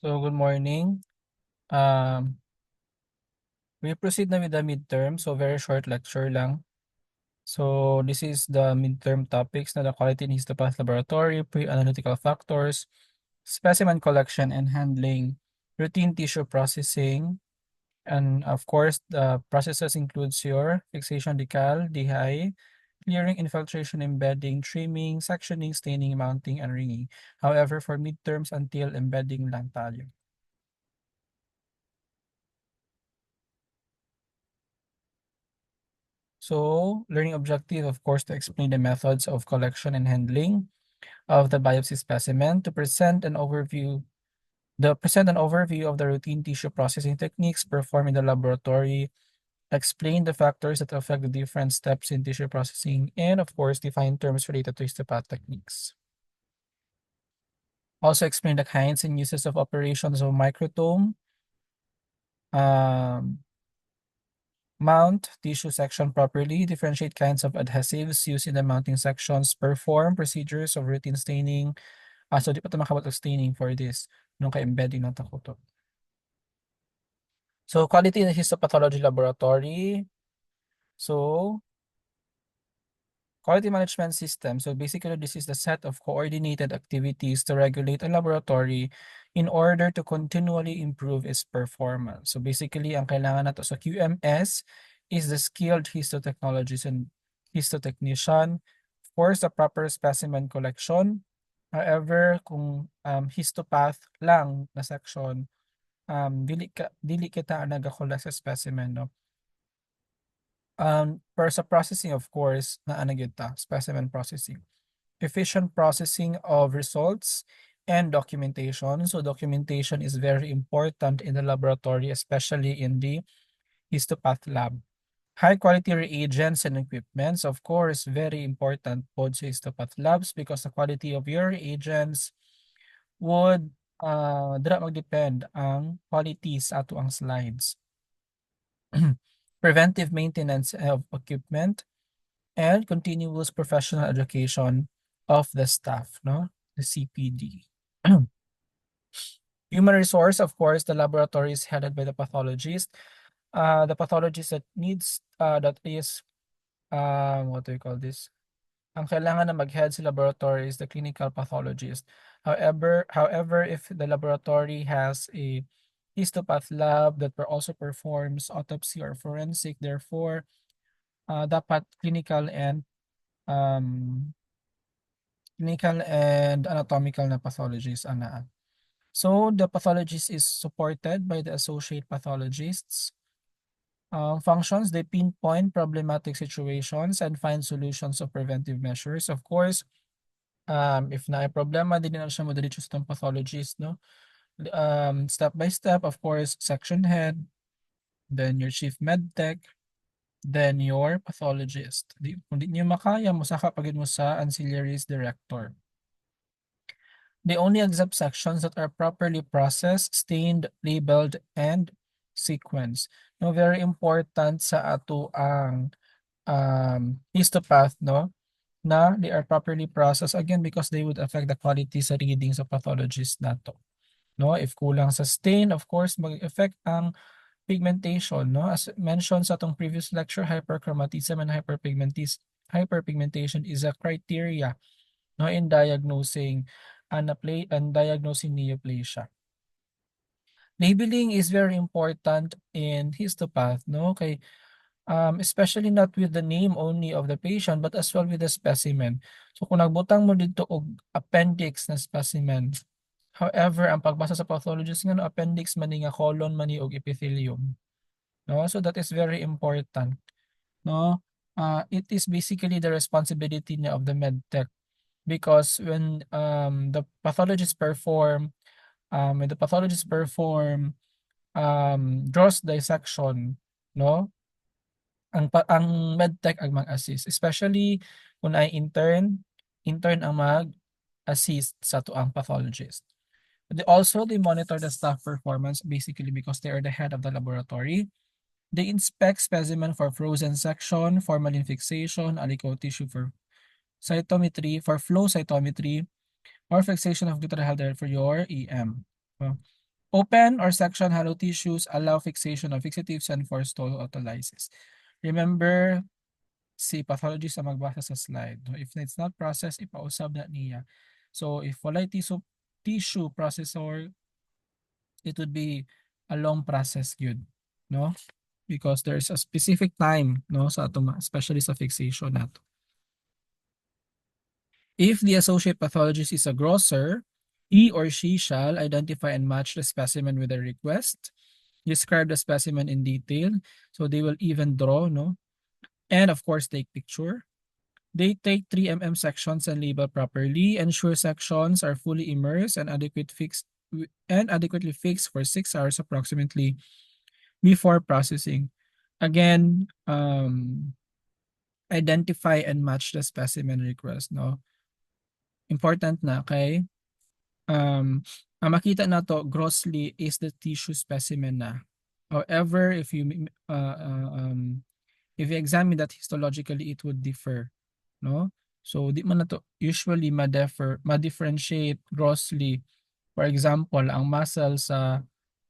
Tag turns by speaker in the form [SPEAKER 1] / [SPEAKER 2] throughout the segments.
[SPEAKER 1] So good morning. Um, we proceed na with the midterm. So very short lecture lang. So this is the midterm topics na the quality in histopath laboratory, pre-analytical factors, specimen collection and handling, routine tissue processing, and of course the processes includes your fixation decal, DHI, clearing, infiltration, embedding, trimming, sectioning, staining, mounting, and ringing. However, for midterms until embedding lang tayo. So, learning objective, of course, to explain the methods of collection and handling of the biopsy specimen, to present an overview of the routine tissue processing techniques performed in the laboratory, explain the factors that affect the different steps in tissue processing, and of course, define terms related to histopath techniques. Also explain the kinds and uses of operations of microtome, um, mount tissue section properly, differentiate kinds of adhesives used in the mounting sections, perform procedures of routine staining. So di pa ito makabot of staining for this nung ka-embedding ng takuto. So quality in the histopathology laboratory. So quality management system. So basically this is the set of coordinated activities to regulate a laboratory in order to continually improve its performance. So basically ang kailangan nato sa QMS is the skilled histotechnologist and histotechnician. Of course, the proper specimen collection. However, kung histopath lang na section, dili kita nagakollect sa specimen, no? For sa processing, of course, na ano gyud ta, specimen processing. Efficient processing of results and documentation. So documentation is very important in the laboratory, especially in the histopath lab. High quality reagents and equipments, of course, very important po sa histopath labs because the quality of your reagents would dira mag-depend ang quality sa ato ang slides. Preventive maintenance of equipment and continuous professional education of the staff, no? The CPD. Human resource, of course, the laboratory is headed by the pathologist. The pathologist that is, what do you call this? Ang kailangan na mag-head sa laboratory is the clinical pathologist. However, if the laboratory has a histopath lab that also performs autopsy or forensic, therefore, dapat um, clinical and anatomical na pathologist ang naa. So the pathologist is supported by the associate pathologists. Functions, they pinpoint problematic situations and find solutions of preventive measures. Of course, if na problema, din na siya mo-diretso sa pathologist, no? Step by step, of course, section head, then your chief med tech, then your pathologist. Kung di niyo makaya, musaka pagid mo sa ancillaries director. They only accept sections that are properly processed, stained, labeled, and sequenced. No, very important sa ato ang histopath, no? Na they are properly processed again because they would affect the quality sa readings of pathologist nato. No, if kulang sa stain, of course, mag-affect ang pigmentation, no? As mentioned sa atong previous lecture, hyperchromatism and hyperpigmentation is a criteria, no, in diagnosing and diagnosing neoplasia. Labeling is very important in histopath, no? Kay especially not with the name only of the patient but as well with the specimen. So kung nagbutang mo dito og appendix na specimen, however, ang pagbasa sa pathologist nga no, appendix man ni nga colon man ni og epithelium. No? So that is very important. No? It is basically the responsibility niya of the medtech because when the pathologist perform gross dissection, no? Ang medtech ang mag-assist, especially kung ay intern ang mag-assist sa tuang pathologist. They monitor the staff performance basically because they are the head of the laboratory. They inspect specimen for frozen section, formalin fixation, aliquot tissue for cytometry, for flow cytometry, or fixation of glutaraldehyde for your EM. Open or section hollow tissues allow fixation of fixatives and forced autolysis. Remember, si pathologist ang magbasa sa slide. No? If it's not processed, ipausab na niya. So if wala tissue processor, it would be a long process yun. No? Because there's a specific time, no, sa ato, especially sa fixation nato. If the associate pathologist is a grosser, he or she shall identify and match the specimen with the request, describe the specimen in detail, so they will even draw, no, and of course take picture. They take 3 mm sections and label properly, ensure sections are fully immersed and adequately fixed for 6 hours approximately before processing. Again, identify and match the specimen request, no? Important na kay ang makita nato grossly is the tissue specimen na. However, if you examine that histologically, it would differ, no? So di man nato usually ma-differentiate grossly. For example, ang muscle sa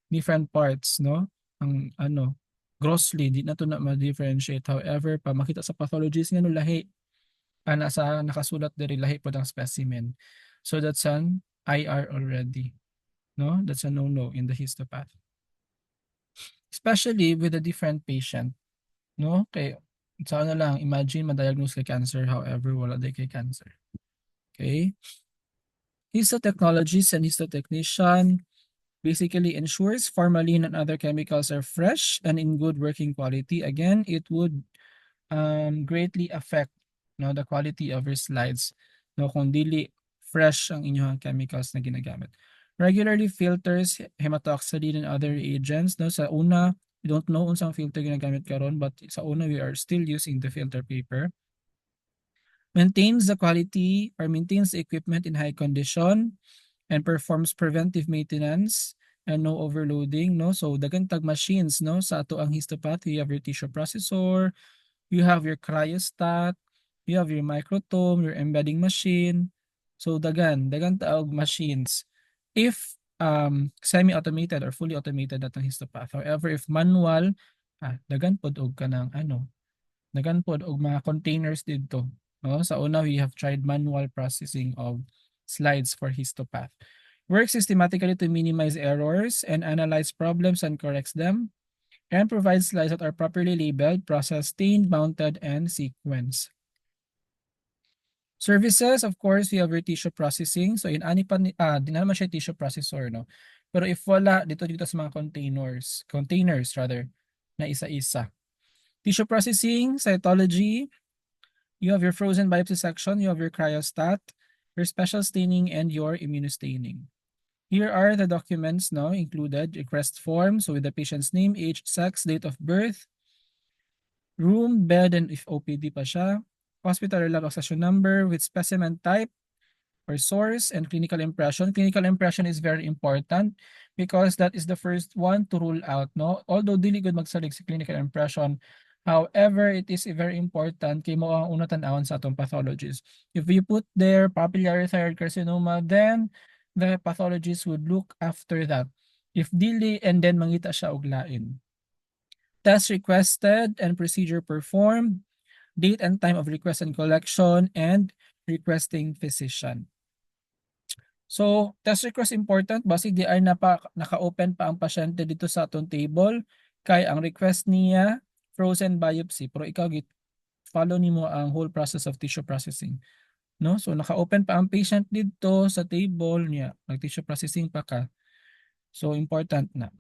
[SPEAKER 1] different parts, no? Ang grossly di na to na ma-differentiate. However, pa makita sa pathologist nga no lahi nasa nakasulat diri lahi pod ang specimen. So that's an IR already, no? That's a no-no in the histopath. Especially with a different patient, no? Kay sa ano lang, imagine ma-diagnose kay cancer, however wala day kay cancer. Okay? Histotechnologist and histotechnician basically ensures formalin and other chemicals are fresh and in good working quality. Again, it would greatly affect, no, the quality of your slides, no, kung dili fresh ang inyong chemicals na ginagamit. Regularly filters hematoxylin and other reagents, no. Sa una, we don't know unsang filter ginagamit karon, but sa una we are still using the filter paper. Maintains the quality or maintains the equipment in high condition and performs preventive maintenance and no overloading, no. So daghang tag machines, no, sa ato ang histopath. You have your tissue processor, you have your cryostat, you have your microtome, your embedding machine. So dagan taog machines. If semi-automated or fully automated atong histopath. However, if manual, dagan pod og kanang dagan pod og mga containers didto. No? Sa una, we have tried manual processing of slides for histopath. Works systematically to minimize errors and analyze problems and corrects them, and provides slides that are properly labeled, processed, stained, mounted, and sequenced. Services, of course, we have your tissue processing. So in ani pa di na naman siya tissue processor, no? Pero if wala dito sa mga containers rather, na isa-isa. Tissue processing, cytology, you have your frozen biopsy section, you have your cryostat, your special staining, and your immunostaining. Here are the documents, no, included. Request form, so with the patient's name, age, sex, date of birth, room, bed, and if OPD pa siya, hospital or lab accession number with specimen type or source, and clinical impression. Clinical impression is very important because that is the first one to rule out, no? Although dili good magsalig sa clinical impression, however, it is very important kay mo ang una tan-awon sa atong pathologist. If you put there papillary thyroid carcinoma, then the pathologist would look after that. If dili, and then mangita siya og lain. Test requested and procedure performed, date and time of request and collection, and requesting physician. So, test request important, basig di ay naka-open pa ang pasyente dito sa atong table, kay ang request niya, frozen biopsy, pero ikaw follow nimo ang whole process of tissue processing. No? So, naka-open pa ang patient dito sa table niya, nag-tissue processing pa ka. So, important na.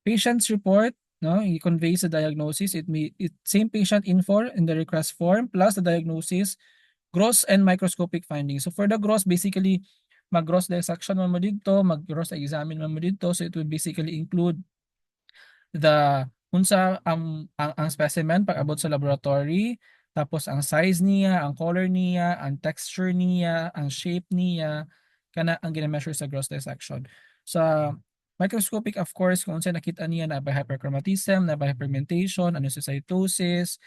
[SPEAKER 1] Patient's report, no, i-convey sa diagnosis. Same patient info in the request form plus the diagnosis, gross and microscopic findings. So for the gross, basically, mag-gross dissection mo dito, mag-gross examine mo dito. So it will basically include the unsa ang specimen pag abot sa laboratory, tapos ang size niya, ang color niya, ang texture niya, ang shape niya, kana ang gina-measure sa gross dissection. Sa microscopic, of course, kung unsa nakita niya na by hyperchromatism, na by hyperpigmentation, aneuploidy,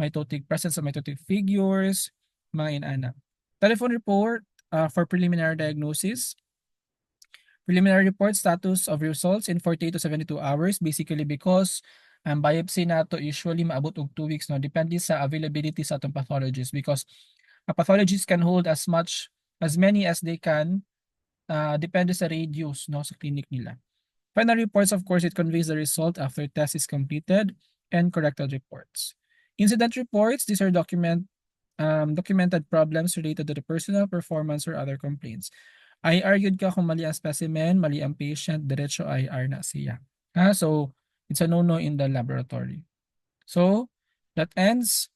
[SPEAKER 1] mitotic presence of mitotic figures, mga inana. Telephone report for preliminary diagnosis. Preliminary report status of results in 48 to 72 hours, basically because ang biopsy nato usually maabot og 2 weeks, no, depende sa availability sa atong pathologist, because a pathologist can hold as many as they can, depende sa radius, no, sa clinic nila. Final reports, of course, it conveys the result after test is completed, and corrected reports. Incident reports, these are documented problems related to the personal performance or other complaints. IR yun ka kung mali ang specimen, mali ang patient, diretso IR na siya. So, it's a no-no in the laboratory. So, that ends